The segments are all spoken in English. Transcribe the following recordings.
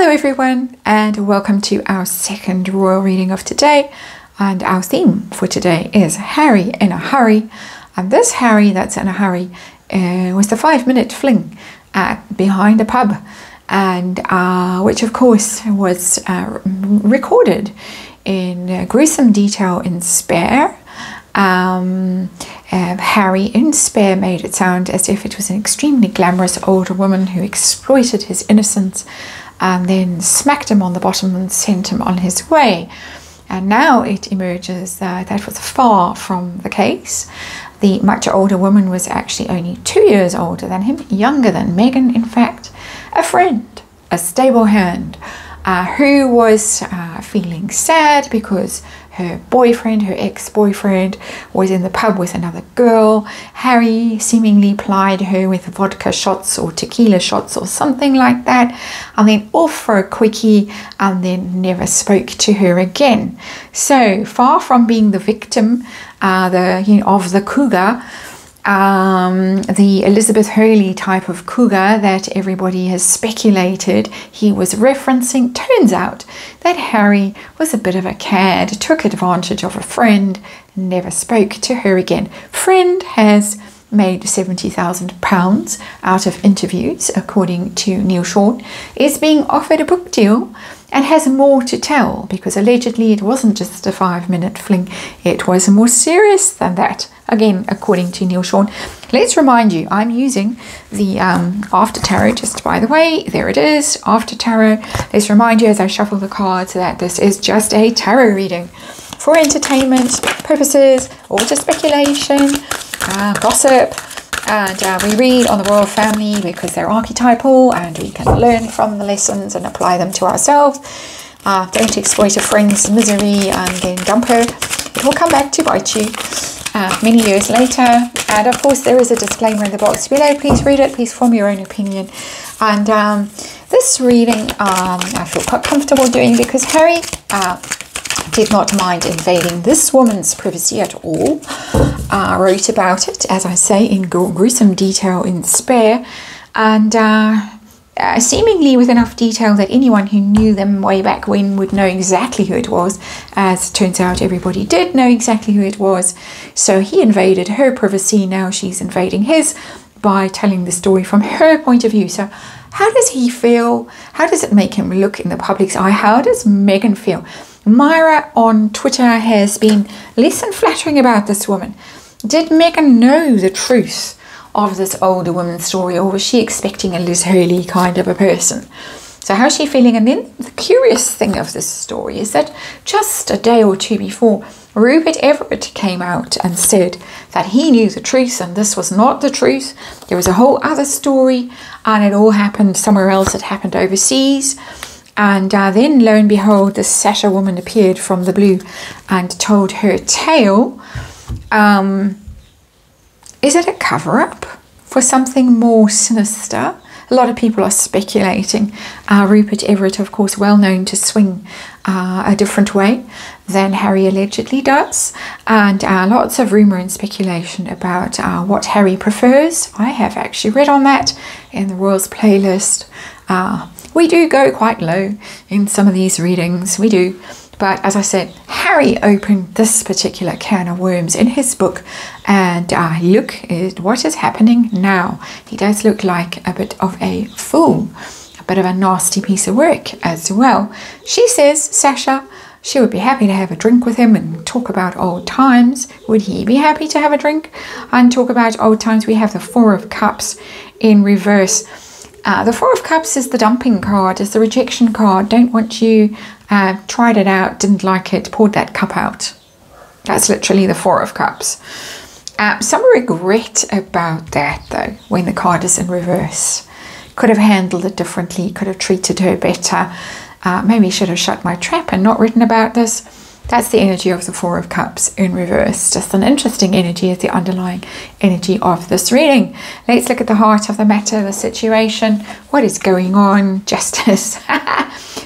Hello everyone, and welcome to our second royal reading of today. And our theme for today is Harry in a Hurry. And this Harry that's in a hurry was the 5-minute fling behind a pub, and which of course was recorded in gruesome detail in Spare. Harry in Spare made it sound as if it was an extremely glamorous older woman who exploited his innocence and then smacked him on the bottom and sent him on his way. And now it emerges that that was far from the case. The much older woman was actually only 2 years older than him, younger than Meghan, in fact, a friend, a stable hand, who was feeling sad because her boyfriend, her ex-boyfriend, was in the pub with another girl. Harry seemingly plied her with vodka shots or tequila shots or something like that, and then off for a quickie, and then never spoke to her again. So far from being the victim of the cougar, the Elizabeth Hurley type of cougar that everybody has speculated he was referencing, turns out that Harry was a bit of a cad, took advantage of a friend, never spoke to her again. Friend has made £70,000 out of interviews, according to Neil Short, is being offered a book deal and has more to tell, because allegedly it wasn't just a 5-minute fling, it was more serious than that. Again, according to Neil Short. Let's remind you, I'm using the After Tarot, just by the way, there it is, After Tarot. Let's remind you as I shuffle the cards that this is just a tarot reading for entertainment purposes, or just speculation, gossip, and we read on the royal family because they're archetypal and we can learn from the lessons and apply them to ourselves. Don't exploit a friend's misery and then dump her. It will come back to bite you many years later. And of course there is a disclaimer in the box below. Please read it, please form your own opinion. And this reading I feel quite comfortable doing because Harry did not mind invading this woman's privacy at all. Wrote about it, as I say, in gruesome detail in Spare, and seemingly with enough detail that anyone who knew them way back when would know exactly who it was. As it turns out, everybody did know exactly who it was. So he invaded her privacy, now she's invading his by telling the story from her point of view. So how does he feel? How does it make him look in the public's eye? How does Meghan feel? Myra on Twitter has been less than flattering about this woman. Did Meghan know the truth of this older woman's story, or was she expecting a Liz Hurley kind of a person? So how's she feeling? And then the curious thing of this story is that just a day or two before, Rupert Everett came out and said that he knew the truth and this was not the truth. There was a whole other story and it all happened somewhere else. It happened overseas. And then, lo and behold, this Sasha woman appeared from the blue and told her tale. Is it a cover-up for something more sinister? A lot of people are speculating. Rupert Everett, of course, well known to swing a different way than Harry allegedly does. And lots of rumour and speculation about what Harry prefers. I have actually read on that in the Royals playlist. We do go quite low in some of these readings, we do. But as I said, Harry opened this particular can of worms in his book, and look at what is happening now. He does look like a bit of a fool, a bit of a nasty piece of work as well. She says, Sasha, she would be happy to have a drink with him and talk about old times. Would he be happy to have a drink and talk about old times? We have the Four of Cups in reverse. The Four of Cups is the dumping card, is the rejection card. Don't want you, tried it out, didn't like it, poured that cup out. That's literally the Four of Cups. Some regret about that though, when the card is in reverse. Could have handled it differently, could have treated her better. Maybe should have shut my trap and not written about this. That's the energy of the Four of Cups in reverse. Just an interesting energy as the underlying energy of this reading. Let's look at the heart of the matter, the situation. What is going on? Justice.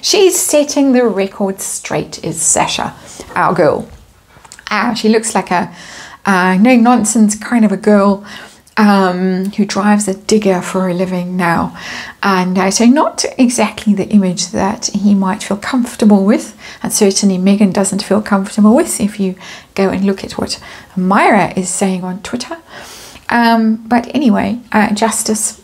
She's setting the record straight, is Sasha, our girl. She looks like a no-nonsense kind of a girl. who drives a digger for a living now. And so not exactly the image that he might feel comfortable with, and certainly Megan doesn't feel comfortable with if you go and look at what Myra is saying on Twitter. But anyway, Justice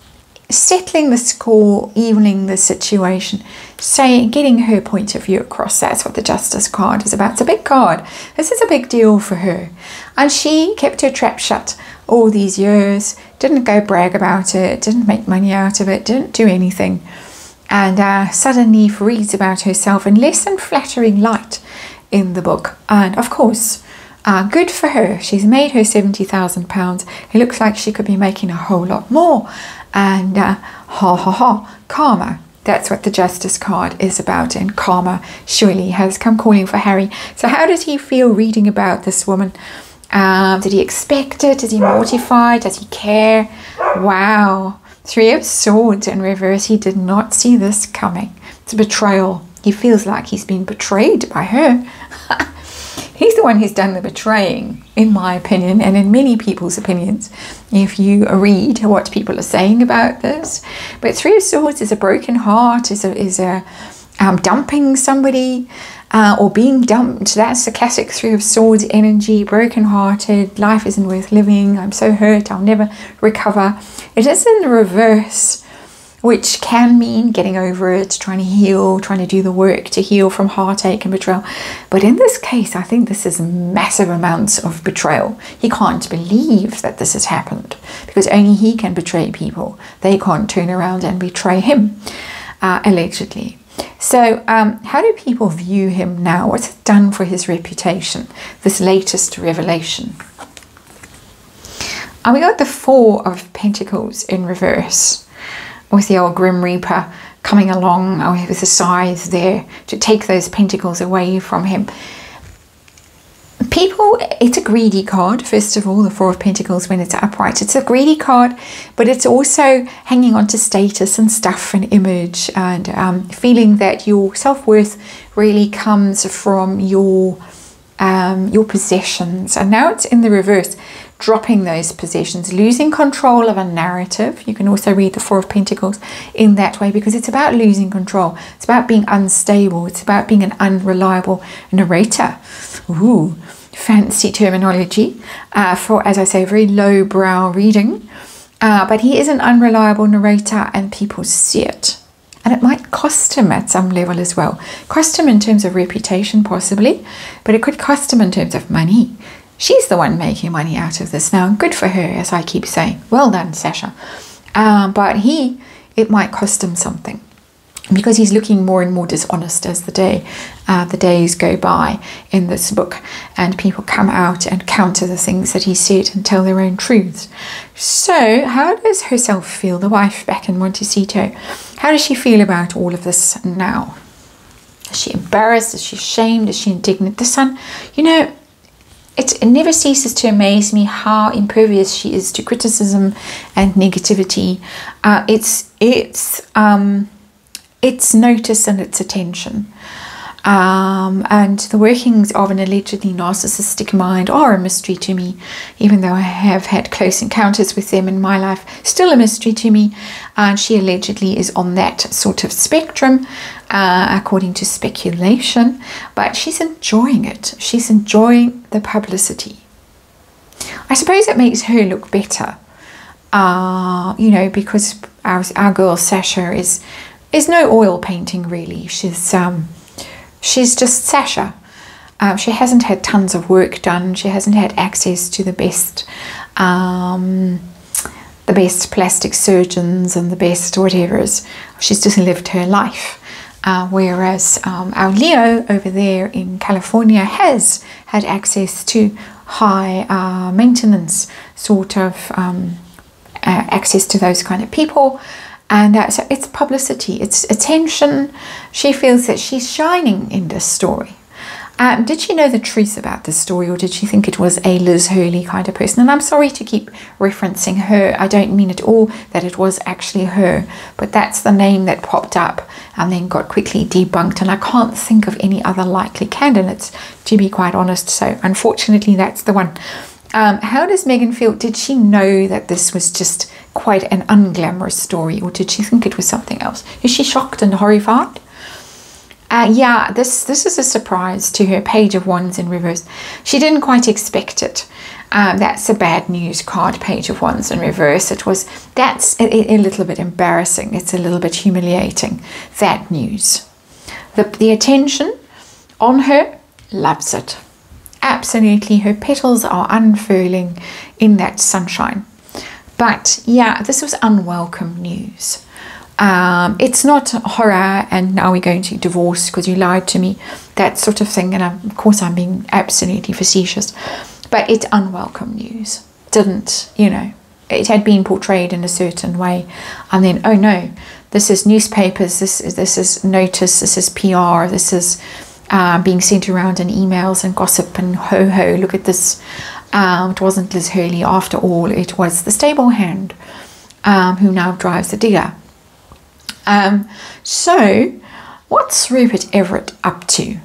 settling the score, evening the situation, getting her point of view across. That's what the Justice card is about. It's a big card. This is a big deal for her. And she kept her trap shut all these years, didn't go brag about it, didn't make money out of it, didn't do anything. And suddenly reads about herself in less than flattering light in the book. And of course, good for her. She's made her £70,000. It looks like she could be making a whole lot more. And karma. That's what the Justice card is about. And karma surely has come calling for Harry. So how does he feel reading about this woman? Did he expect it? Is he mortified? Does he care? Wow. 3 of Swords in reverse. He did not see this coming. It's a betrayal. He feels like he's been betrayed by her. He's the one who's done the betraying, in my opinion, and in many people's opinions, if you read what people are saying about this. But 3 of Swords is a broken heart, is a dumping somebody, or being dumped. That's the classic 3 of Swords energy, broken-hearted, life isn't worth living, I'm so hurt, I'll never recover. It is in reverse, which can mean getting over it, trying to heal, trying to do the work to heal from heartache and betrayal. But in this case, I think this is massive amounts of betrayal. He can't believe that this has happened, because only he can betray people. They can't turn around and betray him, allegedly. So how do people view him now? What's it done for his reputation, this latest revelation? We got the 4 of Pentacles in reverse, with the old Grim Reaper coming along with the scythe there to take those pentacles away from him. People, it's a greedy card, first of all, the 4 of Pentacles when it's upright. It's a greedy card, but it's also hanging on to status and stuff and image, and feeling that your self-worth really comes from your possessions. And now it's in the reverse, dropping those possessions, losing control of a narrative. You can also read the 4 of Pentacles in that way, because it's about losing control. It's about being unstable. It's about being an unreliable narrator. Ooh, fancy terminology for, as I say, very low-brow reading. But he is an unreliable narrator, and people see it. And it might cost him at some level as well. Cost him in terms of reputation, possibly, but it could cost him in terms of money. She's the one making money out of this now. Good for her, as I keep saying. Well done, Sasha. But it might cost him something, because he's looking more and more dishonest as the days go by in this book, and people come out and counter the things that he said and tell their own truths. So how does herself feel, the wife back in Montecito? How does she feel about all of this now? Is she embarrassed? Is she ashamed? Is she indignant? The Sun, you know, it never ceases to amaze me how impervious she is to criticism and negativity. It's notice and its attention. And the workings of an allegedly narcissistic mind are a mystery to me, even though I have had close encounters with them in my life. Still a mystery to me. And she allegedly is on that sort of spectrum, according to speculation. But she's enjoying it. She's enjoying the publicity. I suppose it makes her look better, you know, because our girl Sasha is no oil painting, really. She's just Sasha. She hasn't had tons of work done. She hasn't had access to the best plastic surgeons and the best whatever's. She's just lived her life. Whereas our Leo over there in California has had access to high maintenance sort of access to those kind of people. And so it's publicity, it's attention. She feels that she's shining in this story. Did she know the truth about this story, or did she think it was a Liz Hurley kind of person? And I'm sorry to keep referencing her. I don't mean at all that it was actually her, but that's the name that popped up and then got quickly debunked. And I can't think of any other likely candidates, to be quite honest. So unfortunately, that's the one. How does Megan feel? Did she know that this was just quite an unglamorous story, or did she think it was something else? Is she shocked and horrified? Yeah, this is a surprise to her. Page of Wands in reverse. She didn't quite expect it. That's a bad news card, Page of Wands in reverse. That's a little bit embarrassing. It's a little bit humiliating, that news. The attention on her, loves it. Absolutely, her petals are unfurling in that sunshine. But yeah, this was unwelcome news. It's not horror and now we're going to divorce because you lied to me, that sort of thing. And of course I'm being absolutely facetious, but it's unwelcome news. Didn't, you know, it had been portrayed in a certain way, and then, oh no, this is newspapers, this is notice, this is PR, this is being sent around in emails and gossip and ho-ho, look at this. It wasn't Liz Hurley after all, it was the stable hand who now drives the digger. So what's Rupert Everett up to?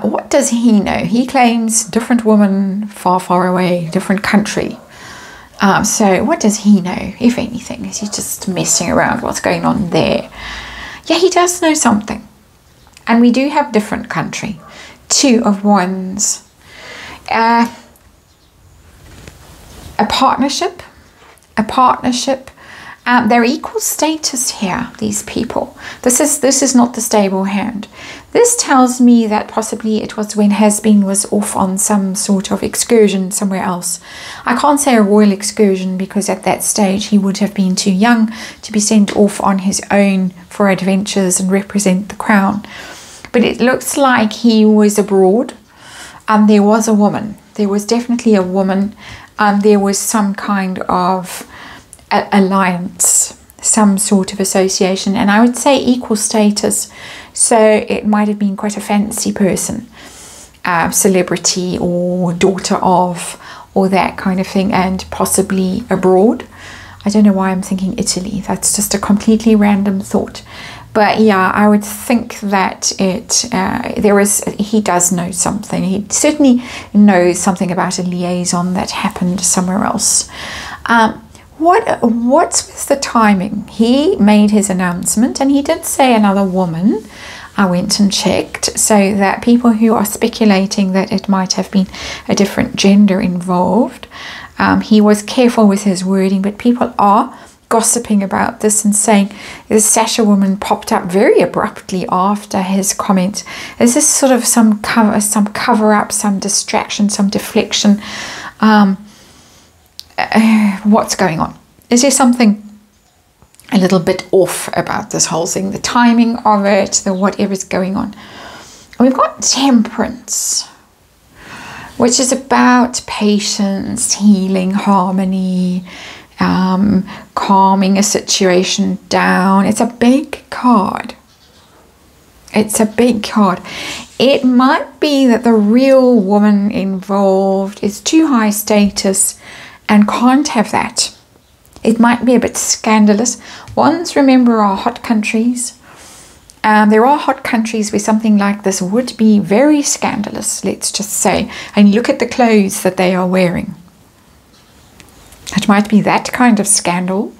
What does he know? He claims different woman, far, far away, different country. So what does he know, if anything? Is he just messing around? What's going on there? Yeah, he does know something. And we do have different country. Two of Wands. A partnership. A partnership. They're equal status here, these people. This is not the stable hand. This tells me that possibly it was when Has-Been was off on some sort of excursion somewhere else. I can't say a royal excursion because at that stage he would have been too young to be sent off on his own for adventures and represent the crown. But it looks like he was abroad and there was a woman. There was definitely a woman. There was some kind of alliance, some sort of association, and I would say equal status. So it might have been quite a fancy person, celebrity or daughter of, or that kind of thing, and possibly abroad. I don't know why I'm thinking Italy. That's just a completely random thought. But yeah, I would think that he does know something. He certainly knows something about a liaison that happened somewhere else. What's with the timing? He made his announcement and he did say another woman. I went and checked, so that people who are speculating that it might have been a different gender involved, he was careful with his wording, but people are gossiping about this and saying the Sasha woman popped up very abruptly after his comment. Is this sort of some cover up, some distraction, some deflection? What's going on? Is there something a little bit off about this whole thing? The timing of it, the whatever's going on. We've got Temperance, which is about patience, healing, harmony, calming a situation down. It's a big card. It's a big card. It might be that the real woman involved is too high status and can't have that. It might be a bit scandalous. Wands, remember, are hot countries. There are hot countries where something like this would be very scandalous, let's just say. And look at the clothes that they are wearing. It might be that kind of scandal.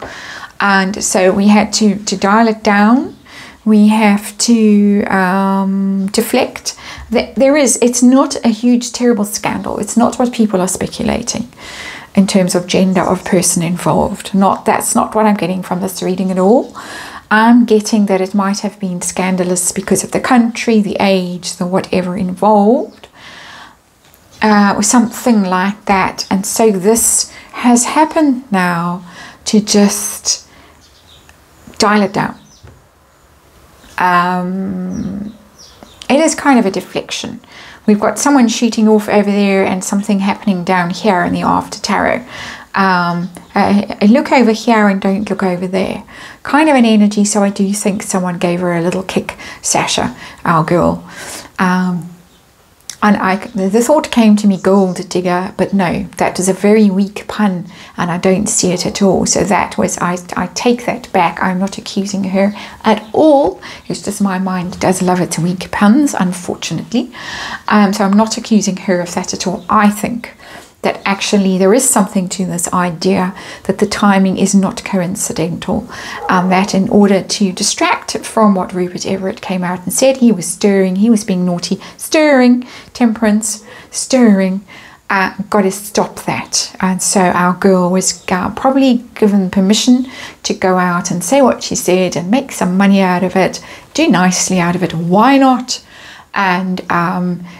And so we had to dial it down. We have to deflect. It's not a huge, terrible scandal. It's not what people are speculating in terms of gender of person involved. That's not what I'm getting from this reading at all. I'm getting that it might have been scandalous because of the country, the age, the whatever involved, or something like that. And so this has happened now to just dial it down. It is kind of a deflection. We've got someone shooting off over there and something happening down here in the after tarot. Look over here and don't look over there. Kind of an energy, so I do think someone gave her a little kick, Sasha, our girl. The thought came to me, gold digger, but no, that was a very weak pun and I don't see it at all. So that was, I take that back. I'm not accusing her at all. It's just my mind does love its weak puns, unfortunately. So I'm not accusing her of that at all. I think that actually there is something to this idea that the timing is not coincidental, that in order to distract from what Rupert Everett came out and said, he was stirring, he was being naughty, stirring, temperance, stirring, got to stop that. And so our girl was probably given permission to go out and say what she said and make some money out of it, do nicely out of it, why not, and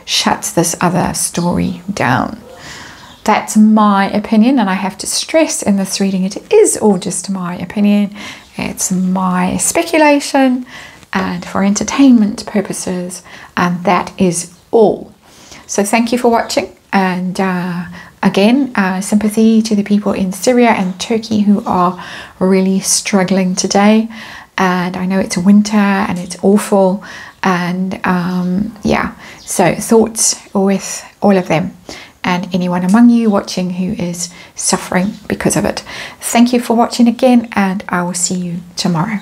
shut this other story down. That's my opinion, and I have to stress in this reading it is all just my opinion. It's my speculation and for entertainment purposes, and that is all. So thank you for watching, and again, sympathy to the people in Syria and Turkey who are really struggling today. And I know it's winter and it's awful, and yeah, so thoughts with all of them and anyone among you watching who is suffering because of it. Thank you for watching again, and I will see you tomorrow.